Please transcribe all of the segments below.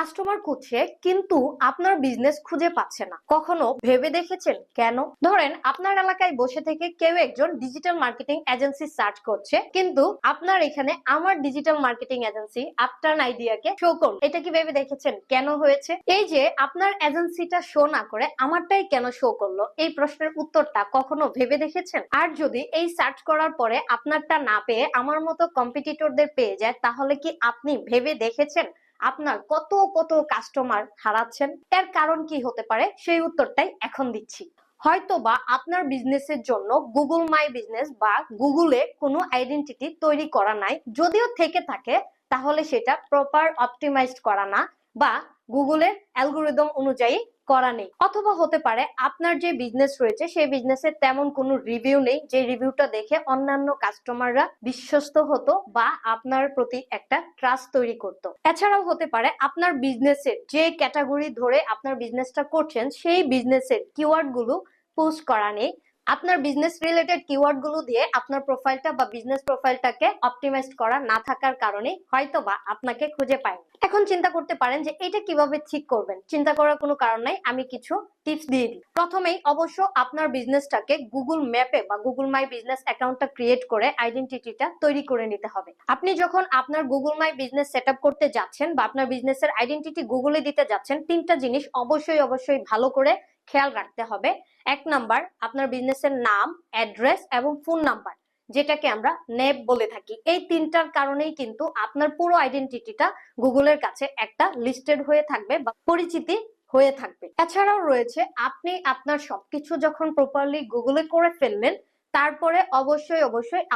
Customer খুঁজছে কিন্তু আপনার বিজনেস খুঁজে পাচ্ছে না, কখনো ভেবে দেখেছেন কেন? ধরেন আপনার এলাকায় বসে থেকে কেউ একজন ডিজিটাল মার্কেটিং এজেন্সি সার্চ করছে, কিন্তু আপনার এখানে আমার ডিজিটাল মার্কেটিং এজেন্সি আফটার আইডিয়াকে শো করুন। এটা কি ভেবে দেখেছেন কেন হয়েছে? এই যে আপনার এজেন্সিটা শো না করে আমারটাই কেন শো করলো, এই প্রশ্নের উত্তরটা কখনো ভেবে দেখেছেন? আর যদি এই সার্চ করার পরে আপনারটা না পেয়ে আমার মতো কম্পিটিটরদের পেয়ে যায়, তাহলে কি আপনি ভেবে দেখেছেন আপনার কত কত কাস্টমার হারাচ্ছেন? এর কারণ কি হতে পারে, সেই উত্তরটাই এখন দিচ্ছি। হয়তো বা আপনার বিজনেসের জন্য গুগল মাই বিজনেস বা গুগলে কোনো আইডেন্টিটি তৈরি করা নাই, যদিও থেকে থাকে তাহলে সেটা প্রপার অপটিমাইজড করা না বা গুগলের অ্যালগোরিদম অনুযায়ী করা নেই। অথবা হতে পারে আপনার যে বিজনেস রয়েছে সেই বিজনেসের তেমন কোনো রিভিউ নেই, যে রিভিউটা দেখে অন্যান্য কাস্টমাররা বিশ্বস্ত হতো বা আপনার প্রতি একটা ট্রাস্ট তৈরি করত। এছাড়াও হতে পারে আপনার বিজনেসের যে ক্যাটাগরি ধরে আপনার বিজনেসটা করছেন সেই বিজনেসের কিওয়ার্ড গুলো পোস্ট করা নেই। আপনার বিজনেস রিলেটেড কিওয়ার্ড গুলো দিয়ে আপনার প্রোফাইলটা বা বিজনেস প্রোফাইলটাকে অপটিমাইজ করা না থাকার কারণে হয়তোবা আপনাকে খুঁজে পায়নি। এখন চিন্তা করতে পারেন যে এটা কিভাবে ঠিক করবেন। চিন্তা করার কোনো কারণ নাই, আমি কিছু টিপস দিয়ে দিই। প্রথমেই অবশ্য আপনার বিজনেসটাকে গুগল ম্যাপে বা গুগল মাই বিজনেস অ্যাকাউন্টটা ক্রিয়েট করে আইডেন্টিটিটা তৈরি করে নিতে হবে। আপনি যখন আপনার গুগল মাই বিজনেস সেটআপ করতে যাচ্ছেন বা আপনার বিজনেসের আইডেন্টিটি গুগলে দিতে যাচ্ছেন, তিনটা জিনিস অবশ্যই ভালো করে খেয়াল রাখতে হবে। এক নাম্বার, আপনার বিজনেসের নাম, অ্যাড্রেস এবং ফোন নাম্বার, যেটাকে আমরা নেম বলে থাকি। এই তিনটার কারণেই কিন্তু আপনার পুরো আইডেন্টিটিটা গুগলের কাছে একটা লিস্টেড হয়ে থাকবে বা পরিচিতি হয়ে থাকবে। এছাড়াও রয়েছে, আপনি আপনার সবকিছু যখন প্রপারলি গুগলে করে ফেললেন, তারপরে অবশ্যই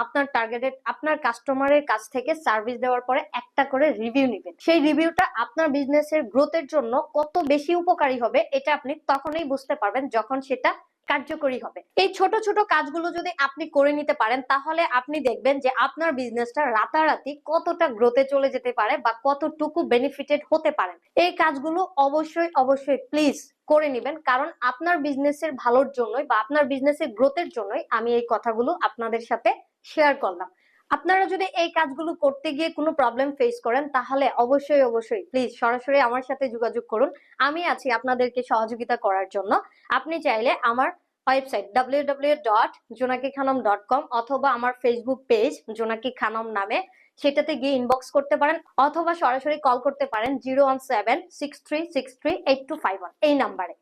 আপনার টার্গেটেড আপনার কাস্টমারের কাছ থেকে সার্ভিস দেওয়ার পরে একটা করে রিভিউ নেবেন। সেই রিভিউটা আপনার বিজনেসের গ্রোথের জন্য কত বেশি উপকারী হবে এটা আপনি তখনই বুঝতে পারবেন যখন সেটা কার্যকরী হবে। এই ছোট ছোট কাজগুলো যদি আপনি করে নিতে পারেন, তাহলে আপনি দেখবেন যে আপনার বিজনেসটা রাতারাতি কতটা গ্রোথে চলে যেতে পারে বা কতটুকু বেনিফিটেড হতে পারেন। এই কাজগুলো অবশ্যই প্লিজ করে নেবেন, কারণ আপনার বিজনেসের ভালোর জন্যই বা আপনার বিজনেসের গ্রোথের জন্যই আমি এই কথাগুলো আপনাদের সাথে শেয়ার করলাম। আপনারা যদি এই কাজগুলো করতে গিয়ে কোনো প্রবলেম ফেস করেন, তাহলে অবশ্যই প্লিজ সরাসরি আমার সাথে যোগাযোগ করুন। আমি আছি আপনাদেরকে সহযোগিতা করার জন্য। আপনি চাইলে আমার ওয়েবসাইট www.jonakikhanum.com অথবা আমার ফেসবুক পেজ জোনাকি খানম নামে, সেটাতে গিয়ে ইনবক্স করতে পারেন অথবা সরাসরি কল করতে পারেন 01763638251 এই নাম্বারে।